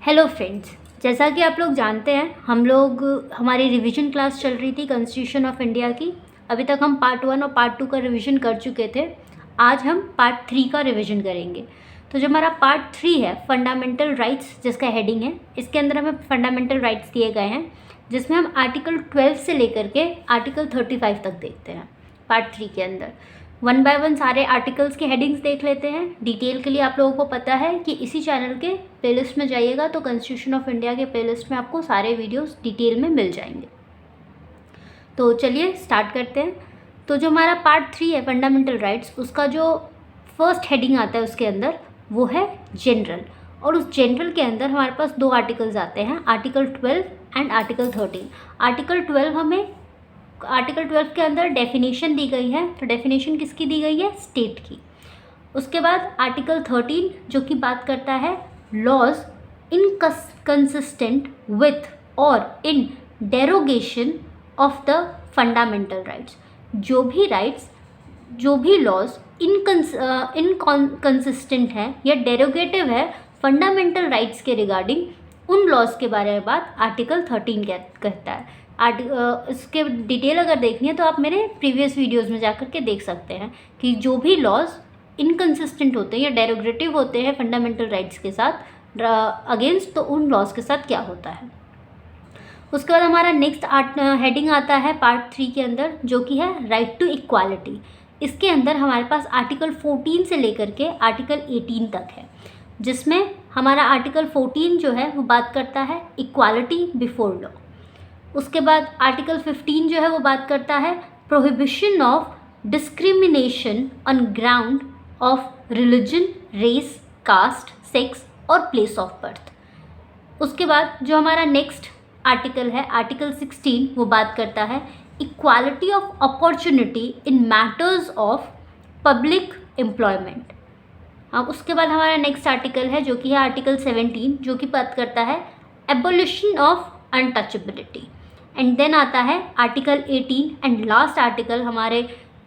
Hello friends, जैसा कि आप लोग जानते हैं हमारी रिवीजन क्लास चल रही थी कॉन्स्टिट्यूशन ऑफ इंडिया की। अभी तक हम पार्ट 1 और पार्ट 2 का रिवीजन कर चुके थे। आज हम पार्ट 3 का रिवीजन करेंगे। तो जो हमारा पार्ट 3 है फंडामेंटल राइट्स, जिसका हेडिंग है, इसके अंदर हमें फंडामेंटल राइट्स दिए गए हैं, जिसमें हम आर्टिकल 12 से लेकर के आर्टिकल 35 तक देखते हैं। पार्ट 3 के अंदर 1 बाय 1 सारे आर्टिकल्स के हेडिंग्स देख लेते हैं। डिटेल के लिए आप लोगों को पता है कि इसी चैनल के प्लेलिस्ट में जाइएगा तो कॉन्स्टिट्यूशन ऑफ इंडिया के प्लेलिस्ट में आपको सारे वीडियोस डिटेल में मिल जाएंगे। तो चलिए स्टार्ट करते हैं। तो जो हमारा पार्ट 3 है फंडामेंटल राइट्स, उसका जो फर्स्ट हेडिंग आता है उसके अंदर वो है जनरल। और उस जनरल के अंदर हमारे पास 2 आर्टिकल्स आते हैं, आर्टिकल 12 एंड आर्टिकल 13। आर्टिकल 12 के अंदर डेफिनेशन दी गई है। तो डेफिनेशन किसकी दी गई है? स्टेट की। उसके बाद आर्टिकल 13 जो कि बात करता है लॉज इनकंसिस्टेंट विथ और in derogation of the fundamental rights. जो भी लॉज इनकंसिस्टेंट है या डेरोगेटिव है फंडामेंटल राइट्स के रिगार्डिंग, उन लॉज के बारे में बात आर्टिकल 13 कहता है। इसके डिटेल अगर देखनी है तो आप मेरे प्रीवियस वीडियोस में जाकर के देख सकते हैं कि जो भी लॉज इनकंसिस्टेंट होते हैं या डेरोगेटिव होते हैं फंडामेंटल राइट्स के साथ अगेंस्ट, तो उन लॉज के साथ क्या होता है। उसके बाद हमारा नेक्स्ट हेडिंग आता है पार्ट 3 के अंदर, जो कि है राइट टू इक्वालिटी। इसके अंदर हमारे पास आर्टिकल 14 से लेकर के आर्टिकल 18 तक है, जिसमें हमारा आर्टिकल 14 जो है वो बात करता है इक्वालिटी बिफोर लॉ। उसके बाद आर्टिकल 15 जो है वो बात करता है prohibition of discrimination on ground of religion, race, caste, sex और प्लेस ऑफ बर्थ। उसके बाद जो हमारा नेक्स्ट आर्टिकल है आर्टिकल 16, वो बात करता है equality of opportunity in matters of public employment. उसके बाद हमारा नेक्स्ट आर्टिकल है जो कि है आर्टिकल 17, जो कि बात करता है abolition of untouchability. And then आता है आर्टिकल 18 एंड लास्ट आर्टिकल हमारे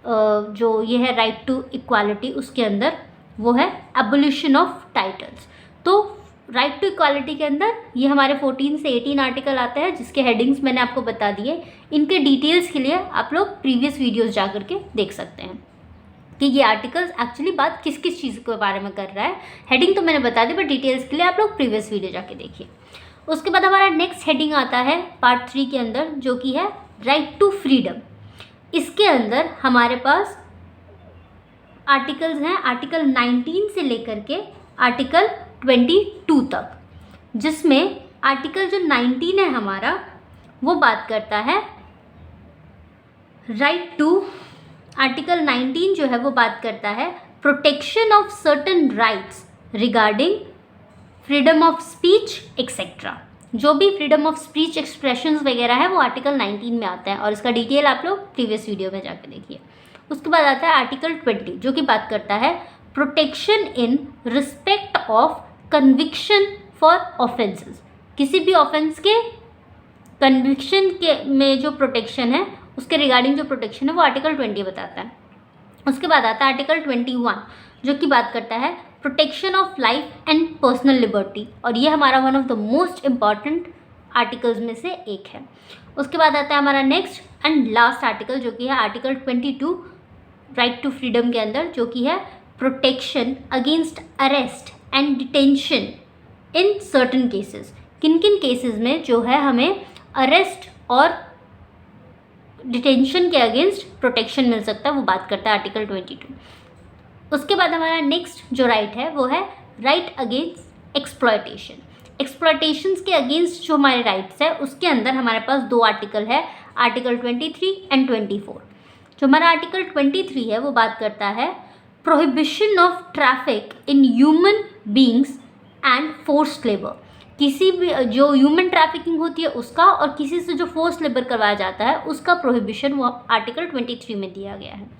जो ये है राइट टू इक्वालिटी, उसके अंदर वो है एबोलिशन ऑफ टाइटल्स। तो राइट टू इक्वालिटी के अंदर ये हमारे 14 से 18 आर्टिकल आते हैं, जिसके हेडिंग्स मैंने आपको बता दिए। इनके डिटेल्स के लिए आप लोग प्रीवियस वीडियोस जा करके देख सकते हैं कि ये आर्टिकल्स एक्चुअली बात किस किस चीज़ के बारे में कर रहा है। हेडिंग तो मैंने बता दी, बट डिटेल्स के लिए आप लोग प्रीवियस वीडियो जाके देखिए। उसके बाद हमारा नेक्स्ट हेडिंग आता है पार्ट 3 के अंदर, जो कि है राइट टू फ्रीडम। इसके अंदर हमारे पास आर्टिकल्स हैं आर्टिकल 19 से लेकर के आर्टिकल 22 तक, जिसमें आर्टिकल जो 19 है हमारा वो बात करता है राइट टू, आर्टिकल 19 जो है वो बात करता है protection of certain rights regarding freedom of speech etcetera. जो भी फ्रीडम ऑफ स्पीच एक्सप्रेशंस वगैरह है वो आर्टिकल 19 में आता है, और इसका डिटेल आप लोग प्रीवियस वीडियो में जाकर देखिए। उसके बाद आता है आर्टिकल 20, जो कि बात करता है protection in respect of conviction for offences. किसी भी ऑफेंस के कन्विक्शन के में जो प्रोटेक्शन है, उसके रिगार्डिंग जो प्रोटेक्शन है वो आर्टिकल 20 बताता है। उसके बाद आता है आर्टिकल 21, जो कि बात करता है protection of life and personal liberty, और ये हमारा one of the most important articles में से एक है। उसके बाद आता है हमारा नेक्स्ट एंड लास्ट आर्टिकल, जो कि है आर्टिकल 22 राइट टू फ्रीडम के अंदर, जो कि है protection against arrest and detention in certain cases. किन किन केसेस में जो है हमें अरेस्ट और डिटेंशन के अगेंस्ट प्रोटेक्शन मिल सकता है, वो बात करता है आर्टिकल 22। उसके बाद हमारा नेक्स्ट जो राइट है वो है राइट अगेंस्ट एक्सप्लॉयटेशन। एक्सप्लॉयटेशंस के अगेंस्ट जो हमारे राइट्स है उसके अंदर हमारे पास 2 आर्टिकल है, आर्टिकल 23 एंड 24। जो हमारा आर्टिकल 23 है वो बात करता है prohibition of traffic in human beings and forced labour. किसी भी जो ह्यूमन ट्रैफिकिंग होती है उसका, और किसी से जो फोर्स लेबर करवाया जाता है उसका प्रोहिबिशन वो आर्टिकल 23 में दिया गया है।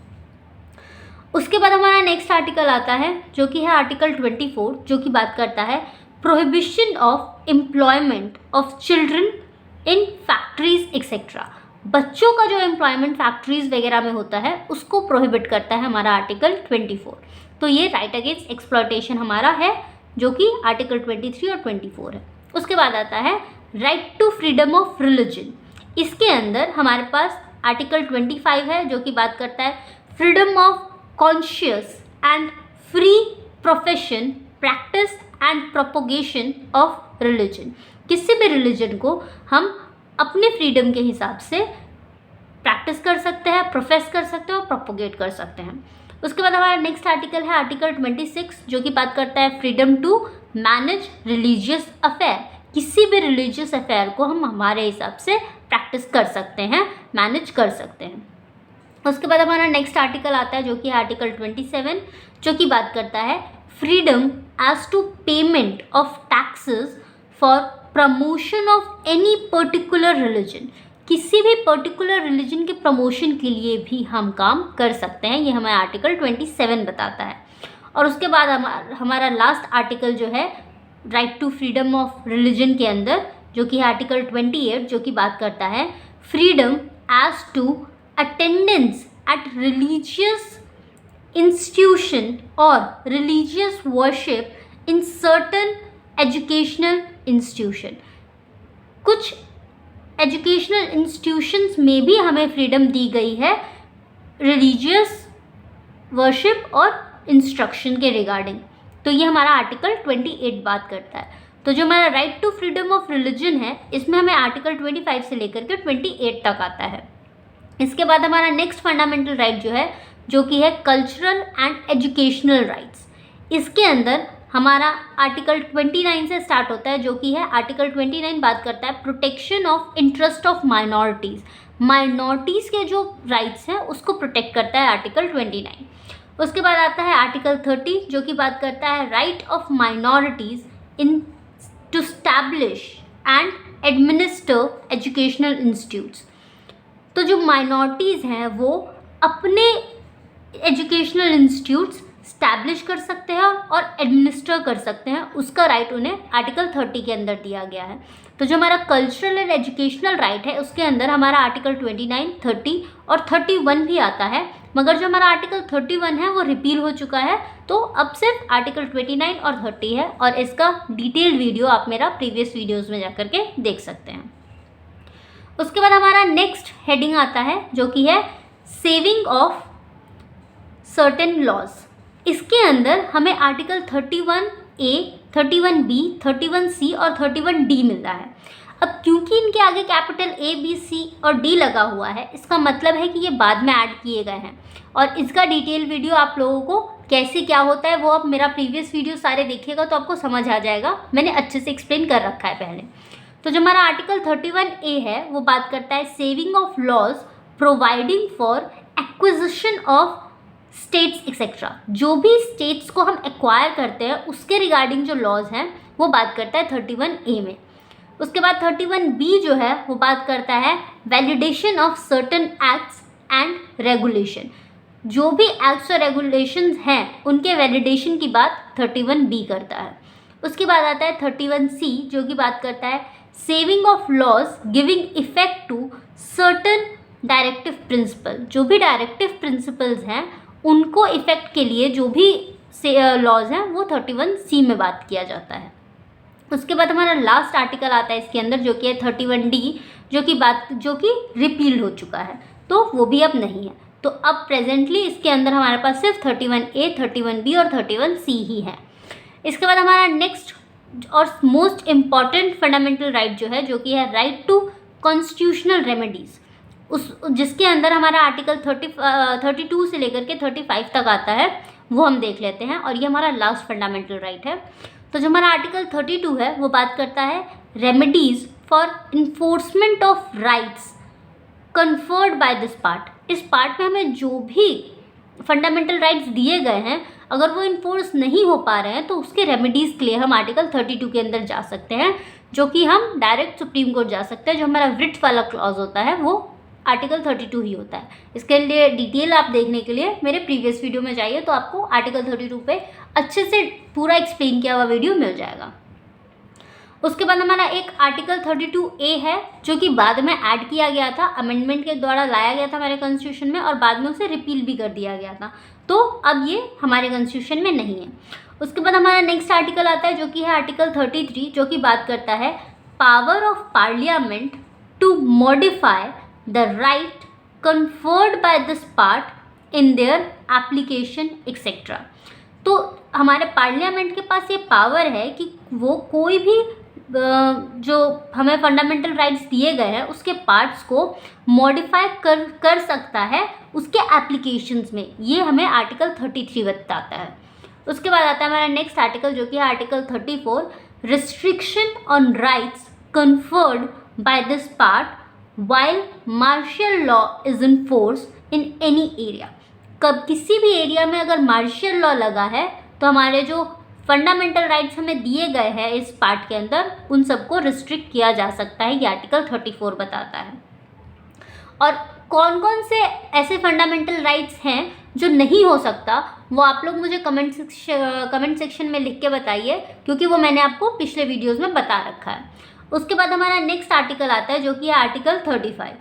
उसके बाद हमारा नेक्स्ट आर्टिकल आता है जो कि है आर्टिकल 24, जो कि बात करता है prohibition of employment of children in factories etcetera. बच्चों का जो एम्प्लॉयमेंट फैक्ट्रीज वगैरह में होता है उसको प्रोहिबिट करता है हमारा आर्टिकल 24। तो ये राइट अगेंस्ट एक्सप्लॉयटेशन हमारा है, जो कि आर्टिकल 23 और 24 है। उसके बाद आता है right to freedom of religion. इसके अंदर हमारे पास आर्टिकल 25 है जो कि बात करता है freedom of conscious and free profession, practice and propagation of religion. किसी भी रिलीजन को हम अपने फ्रीडम के हिसाब से प्रैक्टिस कर सकते हैं, प्रोफेस कर सकते हैं और प्रोपोगेट कर सकते हैं। उसके बाद हमारा नेक्स्ट आर्टिकल है आर्टिकल 26 जो कि बात करता है freedom to manage religious affair. किसी भी रिलीजियस अफेयर को हम हमारे हिसाब से प्रैक्टिस कर सकते हैं, मैनेज कर सकते हैं। उसके बाद हमारा नेक्स्ट आर्टिकल आता है जो कि आर्टिकल 27 जो कि बात करता है freedom as to payment of taxes for promotion of any particular religion. किसी भी पर्टिकुलर रिलीजन के प्रमोशन के लिए भी हम काम कर सकते हैं, ये हमें आर्टिकल 27 बताता है। और उसके बाद हमारा लास्ट आर्टिकल जो है right to freedom of religion के अंदर जो कि आर्टिकल 28 जो कि बात करता है freedom as to attendance at religious institution और religious worship in certain educational institution. कुछ एजुकेशनल इंस्टीट्यूशंस में भी हमें फ्रीडम दी गई है रिलीजियस वर्शिप और इंस्ट्रक्शन के रिगार्डिंग। तो ये हमारा आर्टिकल 28 बात करता है। तो जो हमारा right to freedom of religion है इसमें हमें आर्टिकल 25 से लेकर के 28 तक आता है। इसके बाद हमारा नेक्स्ट फंडामेंटल राइट जो है जो कि है कल्चरल एंड एजुकेशनल राइट्स। इसके अंदर हमारा आर्टिकल 29 से स्टार्ट होता है जो कि है आर्टिकल 29 बात करता है protection of interest of minorities. Minorities के जो राइट्स हैं उसको प्रोटेक्ट करता है आर्टिकल 29। उसके बाद आता है आर्टिकल 30 जो कि बात करता है right of minorities in to establish and administer educational institutes. तो जो माइनॉरिटीज़ हैं वो अपने एजुकेशनल इंस्टीट्यूट्स स्टैब्लिश कर सकते हैं और एडमिनिस्टर कर सकते हैं, उसका राइट उन्हें आर्टिकल 30 के अंदर दिया गया है। तो जो हमारा कल्चरल एंड एजुकेशनल राइट है उसके अंदर हमारा आर्टिकल 29, 30 और 31 भी आता है, मगर जो हमारा आर्टिकल 31 है वो रिपील हो चुका है। तो अब सिर्फ आर्टिकल 29 और 30 है और इसका डिटेल्ड वीडियो आप मेरा प्रीवियस वीडियोज़ में जाकर के देख सकते हैं। उसके बाद हमारा नेक्स्ट हेडिंग आता है जो कि है सेविंग ऑफ सर्टेन लॉज। इसके अंदर हमें आर्टिकल 31A, 31B, 31C और 31D मिलता है। अब क्योंकि इनके आगे कैपिटल A, B, C और D लगा हुआ है इसका मतलब है कि ये बाद में ऐड किए गए हैं और इसका डिटेल वीडियो आप लोगों को कैसे क्या होता है वो आप मेरा प्रीवियस वीडियो सारे देखिएगा तो आपको समझ आ जाएगा, मैंने अच्छे से एक्सप्लेन कर रखा है पहले। तो जो हमारा आर्टिकल 31A है वो बात करता है saving of laws providing for acquisition of states etcetera. जो भी स्टेट्स को हम एक्वायर करते हैं उसके रिगार्डिंग जो लॉज हैं वो बात करता है 31A में। उसके बाद 31B जो है वो बात करता है validation of certain acts and regulation. जो भी एक्ट्स और रेगुलेशंस हैं उनके वैलिडेशन की बात 31B करता है। उसके बाद आता है 31C जो कि बात करता है saving of laws giving effect to certain directive principle. जो भी डायरेक्टिव प्रिंसिपल्स हैं उनको इफेक्ट के लिए जो भी लॉज हैं वो 31C में बात किया जाता है। उसके बाद हमारा लास्ट आर्टिकल आता है इसके अंदर जो कि है 31D जो कि रिपील हो चुका है तो वो भी अब नहीं है। तो अब प्रेजेंटली इसके अंदर हमारे पास सिर्फ 31A, 31B और 31C ही है। इसके बाद हमारा नेक्स्ट और मोस्ट इम्पॉर्टेंट फंडामेंटल राइट जो है जो कि है राइट टू कॉन्स्टिट्यूशनल रेमेडीज़, उस जिसके अंदर हमारा आर्टिकल 32 से लेकर के 35 तक आता है वो हम देख लेते हैं और ये हमारा लास्ट फंडामेंटल राइट है। तो जो हमारा आर्टिकल 32 है वो बात करता है remedies for enforcement of rights conferred by this part. इस पार्ट में हमें जो भी फंडामेंटल राइट्स दिए गए हैं अगर वो इन्फोर्स नहीं हो पा रहे हैं तो उसके रेमेडीज़ के लिए हम आर्टिकल 32 के अंदर जा सकते हैं, जो कि हम डायरेक्ट सुप्रीम कोर्ट जा सकते हैं। जो हमारा रिट वाला क्लॉज होता है वो आर्टिकल 32 ही होता है। इसके लिए डिटेल आप देखने के लिए मेरे प्रीवियस वीडियो में जाइए तो आपको आर्टिकल 32 पे अच्छे से पूरा एक्सप्लेन किया हुआ वीडियो मिल जाएगा। उसके बाद हमारा एक आर्टिकल 32A है जो कि बाद में ऐड किया गया था, अमेंडमेंट के द्वारा लाया गया था हमारे कॉन्स्टिट्यूशन में और बाद में उसे रिपील भी कर दिया गया था। तो अब ये हमारे कॉन्स्टिट्यूशन में नहीं है। उसके बाद हमारा नेक्स्ट आर्टिकल आता है जो कि है आर्टिकल 33, जो कि बात करता है power of parliament to modify the right conferred by this part in their application etcetera. तो हमारे पार्लियामेंट के पास ये पावर है कि वो कोई भी जो हमें फंडामेंटल राइट्स दिए गए हैं उसके पार्ट्स को मॉडिफाई कर सकता है उसके एप्लीकेशंस में। ये हमें आर्टिकल 33 बताता है। उसके बाद आता है हमारा नेक्स्ट आर्टिकल जो कि है article 34, restriction on rights conferred by this part while martial law is in force in any area. कब किसी भी एरिया में अगर मार्शल लॉ लगा है तो हमारे जो फंडामेंटल राइट्स हमें दिए गए हैं इस पार्ट के अंदर उन सबको रिस्ट्रिक्ट किया जा सकता है, ये आर्टिकल 34 बताता है। और कौन कौन से ऐसे फंडामेंटल राइट्स हैं जो नहीं हो सकता वो आप लोग मुझे कमेंट सेक्शन में लिख के बताइए, क्योंकि वो मैंने आपको पिछले वीडियोस में बता रखा है। उसके बाद हमारा नेक्स्ट आर्टिकल आता है जो कि है आर्टिकल 35।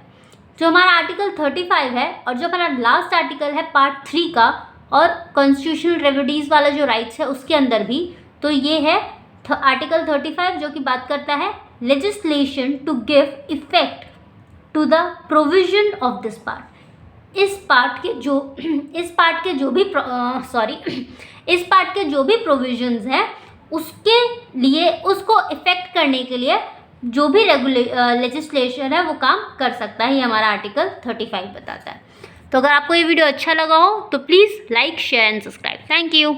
जो हमारा आर्टिकल 35 है और जो हमारा लास्ट आर्टिकल है पार्ट 3 का और कॉन्स्टिट्यूशनल रेमेडीज़ वाला जो राइट्स है उसके अंदर भी, तो ये है आर्टिकल 35 जो कि बात करता है legislation to give effect to the provision of this part. इस पार्ट के जो भी प्रोविजंस हैं उसके लिए, उसको इफेक्ट करने के लिए जो भी लेजिस्लेशन है वो काम कर सकता है, ये हमारा आर्टिकल 35 बताता है। तो अगर आपको ये वीडियो अच्छा लगा हो तो please like, share and subscribe. Thank you.